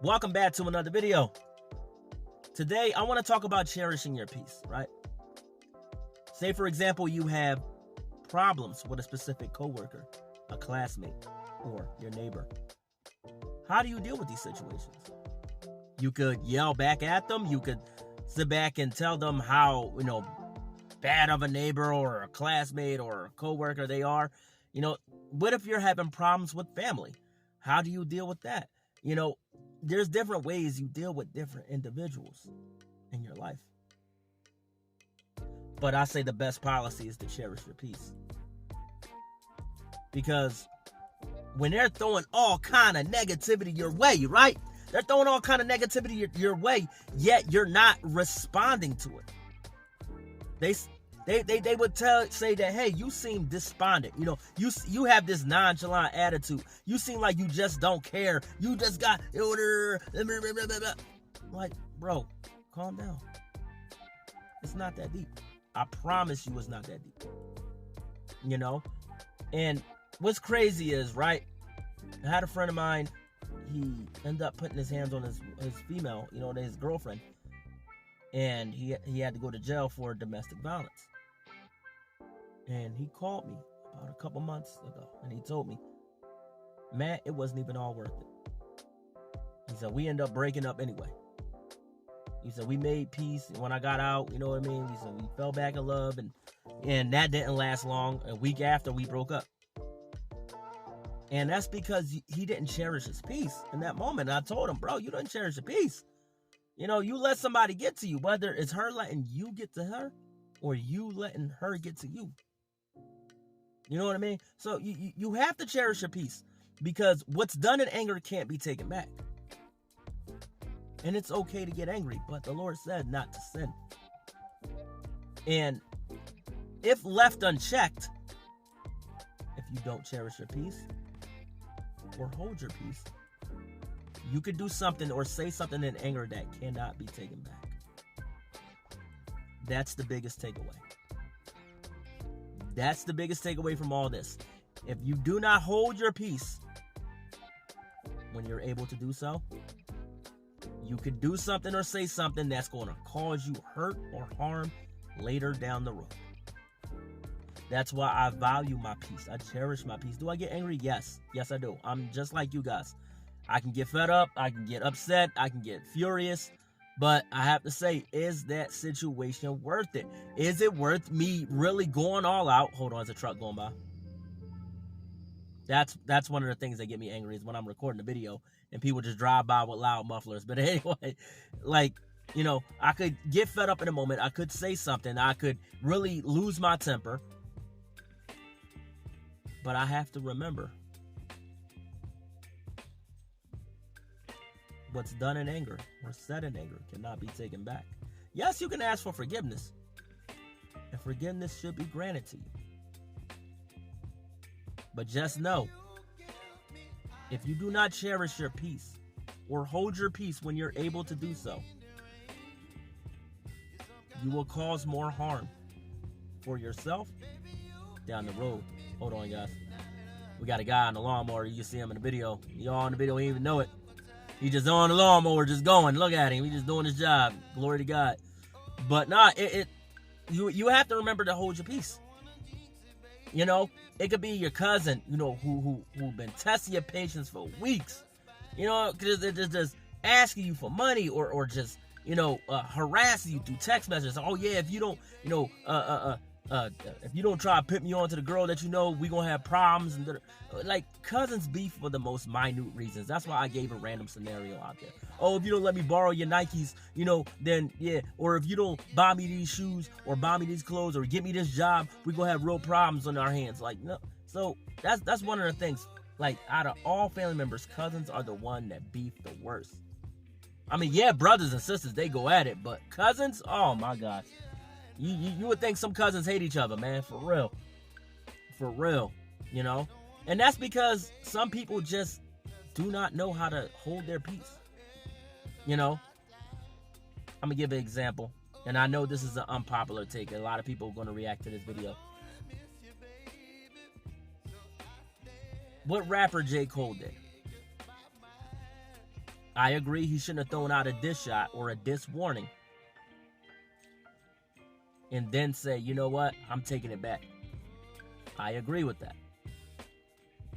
Welcome back to another video. Today, I want to talk about cherishing your peace, right? Say, for example, you have problems with a specific coworker, a classmate, or your neighbor. How do you deal with these situations? You could yell back at them. You could sit back and tell them how, bad of a neighbor or a classmate or a coworker they are. What if you're having problems with family? How do you deal with that? There's different ways you deal with different individuals in your life. But I say the best policy is to cherish your peace. Because when they're throwing all kind of negativity your way, right? They're throwing all kind of negativity your way, yet you're not responding to it. They would say that, hey, you seem despondent. You have this nonchalant attitude. You seem like you just don't care. You just got like, bro, calm down. It's not that deep. I promise you, it's not that deep. And what's crazy is, right? I had a friend of mine. He ended up putting his hands on his female, his girlfriend, and he had to go to jail for domestic violence. And he called me about a couple months ago, and he told me, Matt, it wasn't even all worth it. He said, we ended up breaking up anyway. He said, we made peace, and when I got out, you know what I mean? He said, we fell back in love, and that didn't last long. A week after, we broke up. And that's because he didn't cherish his peace in that moment. And I told him, bro, you didn't cherish your peace. You let somebody get to you, whether it's her letting you get to her or you letting her get to you. You know what I mean? So you have to cherish your peace, because what's done in anger can't be taken back. And it's okay to get angry, but the Lord said not to sin. And if left unchecked, if you don't cherish your peace or hold your peace, you could do something or say something in anger that cannot be taken back. That's the biggest takeaway. That's the biggest takeaway from all this. If you do not hold your peace when you're able to do so, you could do something or say something that's going to cause you hurt or harm later down the road. That's why I value my peace. I cherish my peace. Do I get angry? Yes. Yes, I do. I'm just like you guys. I can get fed up. I can get upset. I can get furious. But I have to say, is that situation worth it? Is it worth me really going all out? Hold on, there's a truck going by. That's one of the things that get me angry, is when I'm recording a video and people just drive by with loud mufflers. But anyway, I could get fed up in a moment. I could say something. I could really lose my temper. But I have to remember, what's done in anger or said in anger cannot be taken back. Yes, you can ask for forgiveness, and forgiveness should be granted to you. But just know, if you do not cherish your peace or hold your peace when you're able to do so, you will cause more harm for yourself down the road. Hold on, guys. We got a guy on the lawnmower. You can see him in the video. Y'all in the video, he didn't even know it. He just on the lawnmower, just going. Look at him. He just doing his job. Glory to God. But you have to remember to hold your peace. It could be your cousin, who been testing your patience for weeks. Just asking you for money or just, harassing you through text messages. Oh yeah, if you don't, if you don't try to put me on to the girl that we gonna have problems. And cousins beef for the most minute reasons. That's why I gave a random scenario out there. Oh, if you don't let me borrow your Nikes, then yeah. Or if you don't buy me these shoes or buy me these clothes or get me this job, we gonna have real problems on our hands. No. So that's one of the things. Out of all family members, cousins are the one that beef the worst. I mean, yeah, brothers and sisters, they go at it, but cousins, oh my gosh. You would think some cousins hate each other, man, for real. For real, And that's because some people just do not know how to hold their peace. I'm going to give an example. And I know this is an unpopular take. A lot of people are going to react to this video. What rapper J. Cole did? I agree he shouldn't have thrown out a diss shot or a diss warning and then say, you know what, I'm taking it back. I agree with that.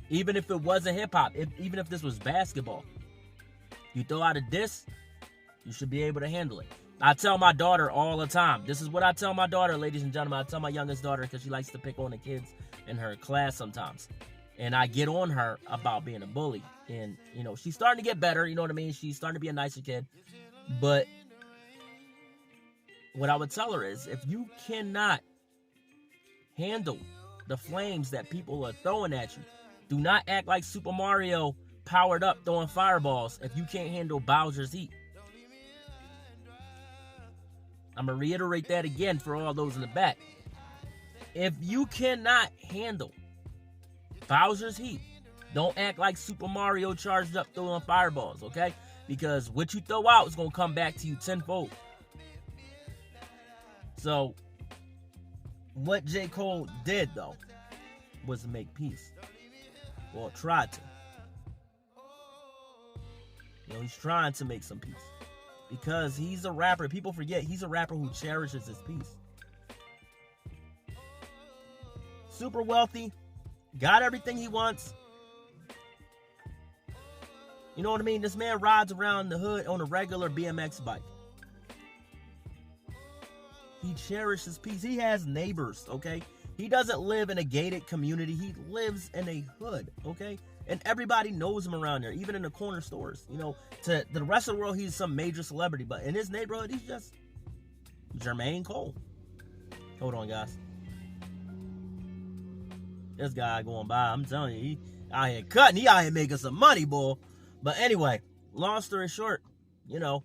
Even if it wasn't hip-hop, even if this was basketball, you throw out a diss, you should be able to handle it. I tell my daughter all the time. This is what I tell my daughter, ladies and gentlemen. I tell my youngest daughter because she likes to pick on the kids in her class sometimes. And I get on her about being a bully. And, you know, she's starting to get better. You know what I mean? She's starting to be a nicer kid. But what I would tell her is, if you cannot handle the flames that people are throwing at you, do not act like Super Mario powered up throwing fireballs if you can't handle Bowser's heat. I'm going to reiterate that again for all those in the back. If you cannot handle Bowser's heat, don't act like Super Mario charged up throwing fireballs, okay? Because what you throw out is going to come back to you tenfold. So, what J. Cole did, though, was to make peace. Well, tried to. You know, he's trying to make some peace. Because he's a rapper. People forget he's a rapper who cherishes his peace. Super wealthy. Got everything he wants. You know what I mean? This man rides around the hood on a regular BMX bike. He cherishes peace. He has neighbors, okay? He doesn't live in a gated community. He lives in a hood, okay? And everybody knows him around there, even in the corner stores. You know, to the rest of the world, he's some major celebrity. But in his neighborhood, he's just Jermaine Cole. Hold on, guys. This guy going by, I'm telling you, he out here cutting. He out here making some money, boy. But anyway, long story short, you know,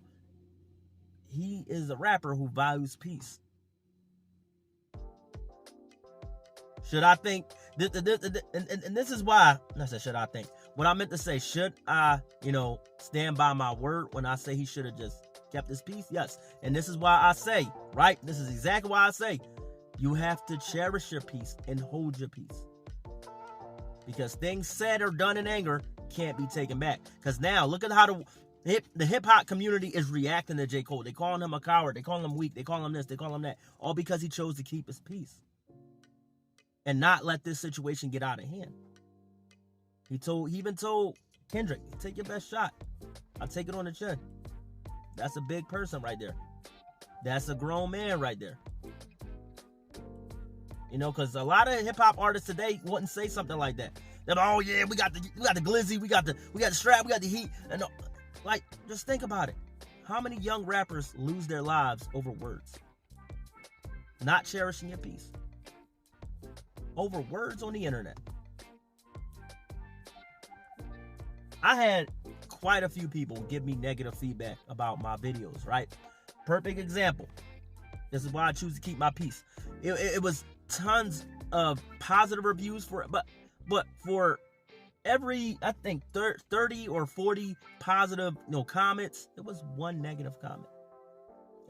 he is a rapper who values peace. Should I think, and this is why, I said, should I think? What I meant to say, should I, you know, stand by my word when I say he should have just kept his peace? Yes. And this is why I say, right? This is exactly why I say, you have to cherish your peace and hold your peace. Because things said or done in anger can't be taken back. Because now, look at how the hip-hop community is reacting to J. Cole. They calling him a coward. They calling him weak. They calling him this. They calling him that. All because he chose to keep his peace. And not let this situation get out of hand. He even told Kendrick, take your best shot. I'll take it on the chin. That's a big person right there. That's a grown man right there. You know, because a lot of hip-hop artists today wouldn't say something like that. They're like, oh yeah, we got the glizzy, we got the strap, we got the heat. And like, just think about it. How many young rappers lose their lives over words? Not cherishing your peace. Over words on the internet. I had quite a few people give me negative feedback about my videos, right? Perfect example. This is why I choose to keep my peace. It was tons of positive reviews for it, but for every, I think, 30 or 40 positive, comments, there was one negative comment.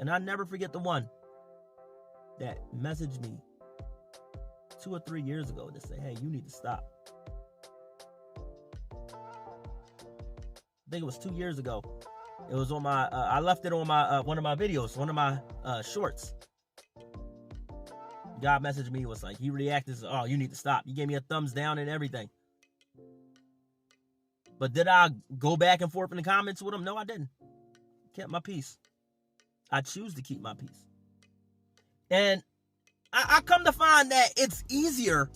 And I never forget the one that messaged me 2 or 3 years ago to say, hey, you need to stop. I think it was 2 years ago. It was on my, I left it on my, one of my videos, one of my shorts. God messaged me, was like, he reacted, said, oh, you need to stop. You gave me a thumbs down and everything. But did I go back and forth in the comments with him? No, I didn't. Kept my peace. I choose to keep my peace. And I come to find that it's easier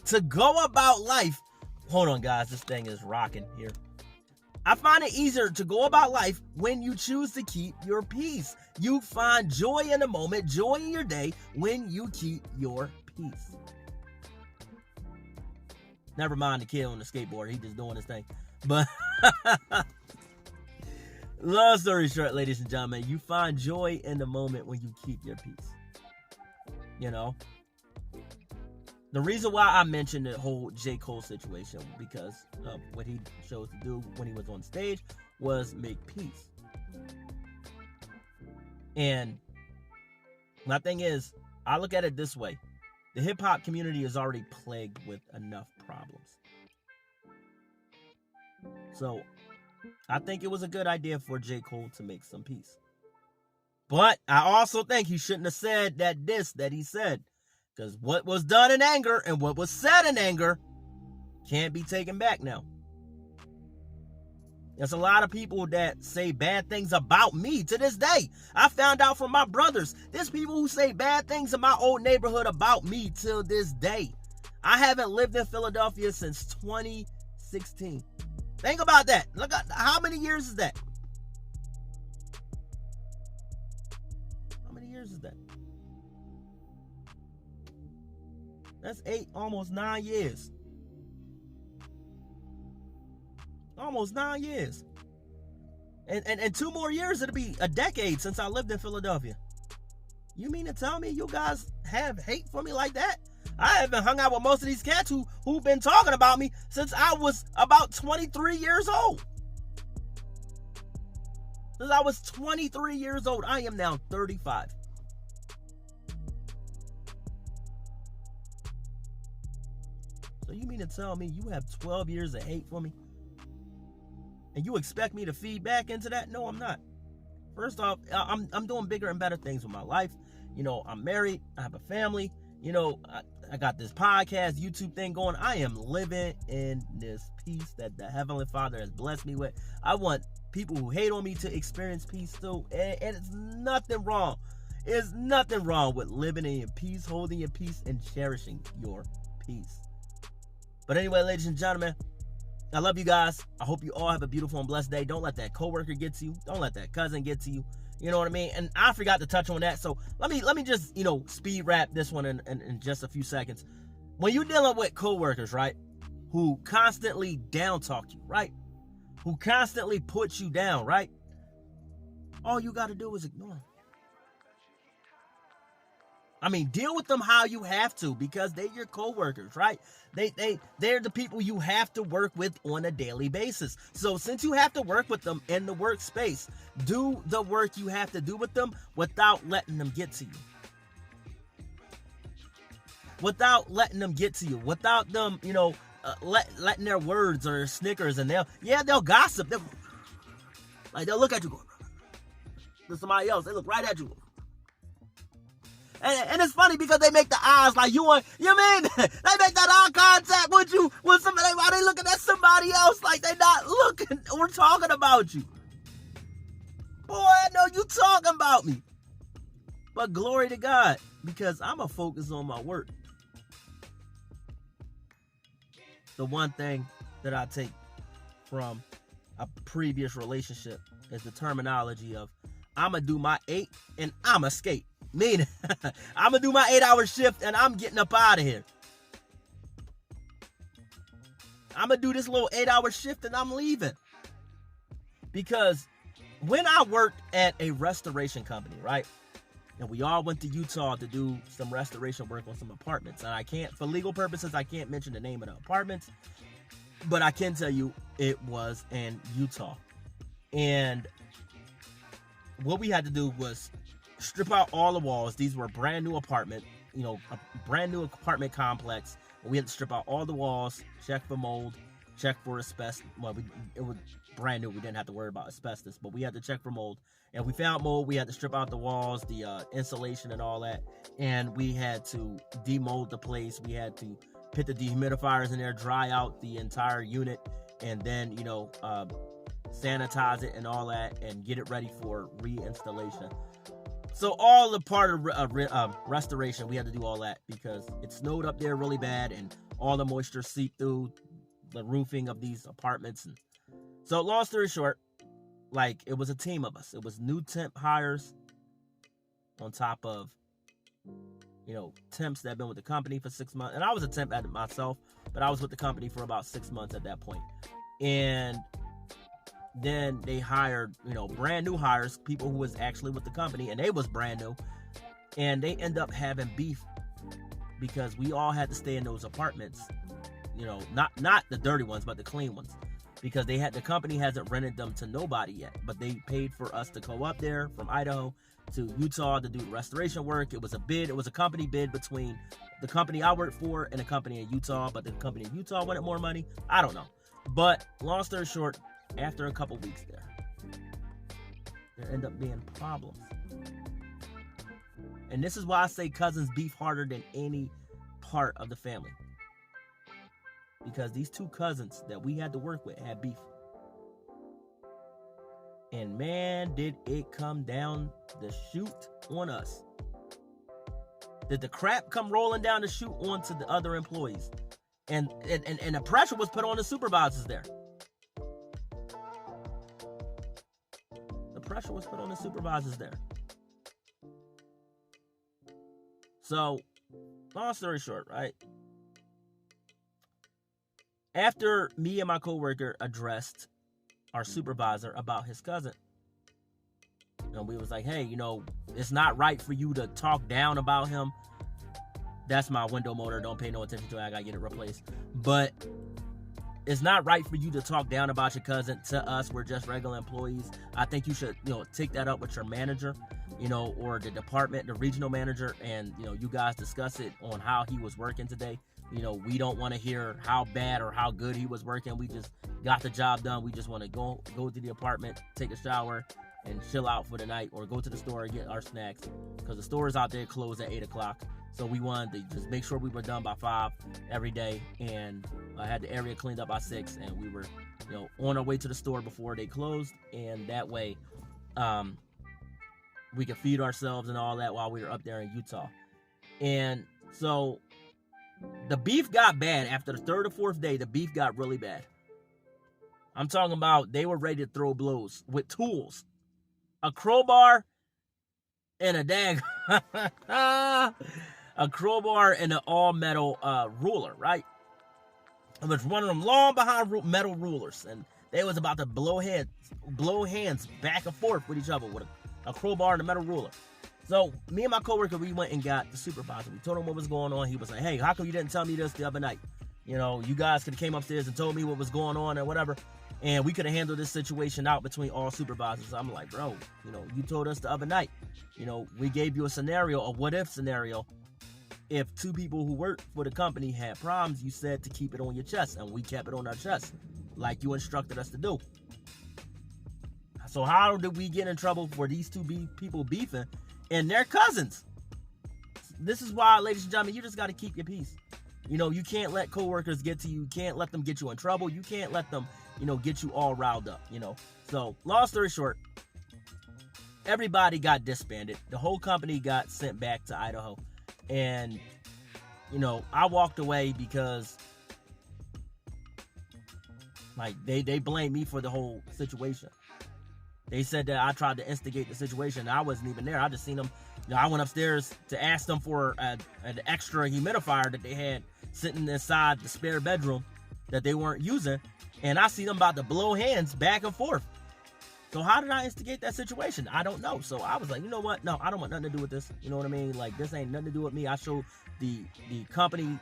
to go about life. Hold on, guys. This thing is rocking here. I find it easier to go about life when you choose to keep your peace. You find joy in the moment, joy in your day when you keep your peace. Never mind the kid on the skateboard. He just doing his thing. But long story short, ladies and gentlemen, you find joy in the moment when you keep your peace. You know, the reason why I mentioned the whole J. Cole situation, because of what he chose to do when he was on stage, was make peace. And my thing is, I look at it this way. The hip-hop community is already plagued with enough problems. So I think it was a good idea for J. Cole to make some peace. But I also think he shouldn't have said that he said. Because what was done in anger and what was said in anger can't be taken back now. There's a lot of people that say bad things about me to this day. I found out from my brothers. There's people who say bad things in my old neighborhood about me till this day. I haven't lived in Philadelphia since 2016. Think about that. Look at how many years is that? How many years is that? That's 8, almost 9 years. Almost 9 years. And 2 more years, it'll be a decade since I lived in Philadelphia. You mean to tell me you guys have hate for me like that? I haven't hung out with most of these cats who've been talking about me since I was about 23 years old. Since I was 23 years old. I am now 35. So you mean to tell me you have 12 years of hate for me? And you expect me to feed back into that? No, I'm not. First off, I'm doing bigger and better things with my life. You know, I'm married. I have a family. You know, I got this podcast, YouTube thing going. I am living in this peace that the Heavenly Father has blessed me with. I want people who hate on me to experience peace too. And it's nothing wrong. There's nothing wrong with living in your peace, holding your peace, and cherishing your peace. But anyway, ladies and gentlemen, I love you guys. I hope you all have a beautiful and blessed day. Don't let that coworker get to you. Don't let that cousin get to you. You know what I mean? And I forgot to touch on that. So let me just, speed wrap this one in just a few seconds. When you're dealing with coworkers, right, who constantly down talk you, right, who constantly put you down, right, all you got to do is ignore them. I mean, deal with them how you have to, because they're your coworkers, right? They're the people you have to work with on a daily basis. So since you have to work with them in the workspace, do the work you have to do with them without letting them get to you. Without letting them get to you. Without them, letting their words or snickers, and they'll gossip. They'll look at you, there's somebody else. They look right at you. And it's funny because they make the eyes like you mean they make that eye contact with you with somebody while they looking at somebody else like they not looking or talking about you. Boy, I know you talking about me. But glory to God, because I'm going to focus on my work. The one thing that I take from a previous relationship is the terminology of I'm going to do my 8 and I'm going to skate. Meaning, I'm going to do my 8-hour shift and I'm getting up out of here. I'm going to do this little 8-hour shift and I'm leaving. Because when I worked at a restoration company, right? And we all went to Utah to do some restoration work on some apartments. And for legal purposes, I can't mention the name of the apartments. But I can tell you it was in Utah. And what we had to do was strip out all the walls. These were brand new apartment, a brand new apartment complex. We had to strip out all the walls, check for mold, check for asbestos. Well, it was brand new. We didn't have to worry about asbestos, but we had to check for mold. And we found mold. We had to strip out the walls, the insulation and all that. And we had to demold the place. We had to put the dehumidifiers in there, dry out the entire unit, and then, sanitize it and all that, and get it ready for reinstallation. So all the part of restoration, we had to do all that because it snowed up there really bad and all the moisture seeped through the roofing of these apartments. And so long story short, it was a team of us. It was new temp hires on top of, temps that have been with the company for 6 months. And I was a temp at it myself, but I was with the company for about 6 months at that point. And then they hired, brand new hires, people who was actually with the company, and they was brand new. And they end up having beef because we all had to stay in those apartments, not the dirty ones, but the clean ones. Because the company hasn't rented them to nobody yet, but they paid for us to go up there from Idaho to Utah to do restoration work. It was a company bid between the company I worked for and a company in Utah, but the company in Utah wanted more money. I don't know. But long story short, after a couple weeks there end up being problems. And this is why I say cousins beef harder than any part of the family. Because these two cousins that we had to work with had beef. And man, did it come down the chute on us. Did the crap come rolling down the chute onto the other employees. And the pressure was put on the supervisors there. The pressure was put on the supervisors there. So, long story short, right? After me and my coworker addressed our supervisor about his cousin, and we was like, hey, it's not right for you to talk down about him. That's my window motor. Don't pay no attention to it. I gotta get it replaced. But it's not right for you to talk down about your cousin to us. We're just regular employees. I think you should, take that up with your manager, or the department, the regional manager, and, you guys discuss it on how he was working today. We don't want to hear how bad or how good he was working. We just got the job done. We just want to go to the apartment, take a shower, and chill out for the night, or go to the store and get our snacks, because the stores out there close at 8 o'clock. So we wanted to just make sure we were done by 5 every day, and I had the area cleaned up by 6, and we were, on our way to the store before they closed, and that way, we could feed ourselves and all that while we were up there in Utah. And so the beef got bad. After the 3rd or 4th day, the beef got really bad. I'm talking about they were ready to throw blows with tools. A crowbar and a a crowbar and an all-metal ruler, right? It was one of them long behind metal rulers, and they was about to blow hands back and forth with each other with a crowbar and a metal ruler. So me and my coworker, we went and got the supervisor. We told him what was going on. He was like, hey, how come you didn't tell me this the other night? You guys could have came upstairs and told me what was going on or whatever, and we could have handled this situation out between all supervisors. I'm like, bro, you told us the other night. We gave you a scenario, a what-if scenario. If 2 people who worked for the company had problems, you said to keep it on your chest, and we kept it on our chest, like you instructed us to do. So how did we get in trouble for these 2 people beefing, and they're cousins? This is why, ladies and gentlemen, you just got to keep your peace. You can't let coworkers get to you. You can't let them get you in trouble. You can't let them, get you all riled up, So, long story short, everybody got disbanded. The whole company got sent back to Idaho. And, I walked away because, they blamed me for the whole situation. They said that I tried to instigate the situation. I wasn't even there. I just seen them. I went upstairs to ask them for an extra humidifier that they had sitting inside the spare bedroom that they weren't using. And I see them about to blow hands back and forth. So how did I instigate that situation? I don't know. So I was like, you know what? No, I don't want nothing to do with this. You know what I mean? This ain't nothing to do with me. I showed the company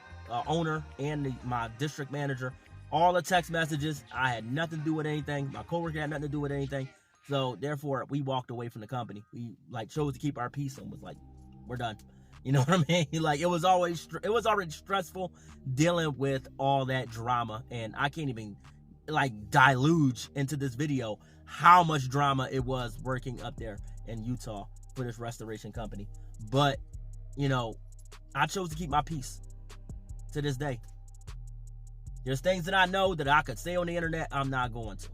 owner and my district manager all the text messages. I had nothing to do with anything. My coworker had nothing to do with anything. So therefore, we walked away from the company. We chose to keep our peace and was like, we're done. You know what I mean? It was already stressful dealing with all that drama, and I can't even deluge into this video how much drama it was working up there in Utah for this restoration company. But I chose to keep my peace to this day. There's things that I know that I could say on the internet I'm not going to.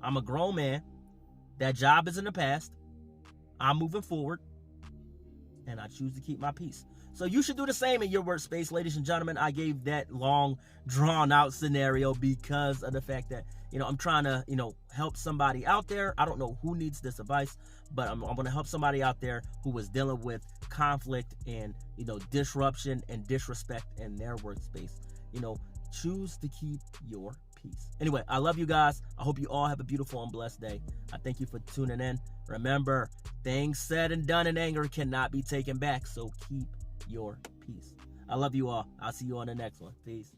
I'm a grown man. That job is in the past. I'm moving forward, and I choose to keep my peace. So you should do the same in your workspace, ladies and gentlemen. I gave that long, drawn-out scenario because of the fact that, I'm trying to, help somebody out there. I don't know who needs this advice, but I'm going to help somebody out there who is dealing with conflict and, disruption and disrespect in their workspace. Choose to keep your peace. Anyway, I love you guys. I hope you all have a beautiful and blessed day. I thank you for tuning in. Remember, things said and done in anger cannot be taken back, so keep your peace. I love you all. I'll see you on the next one. Peace.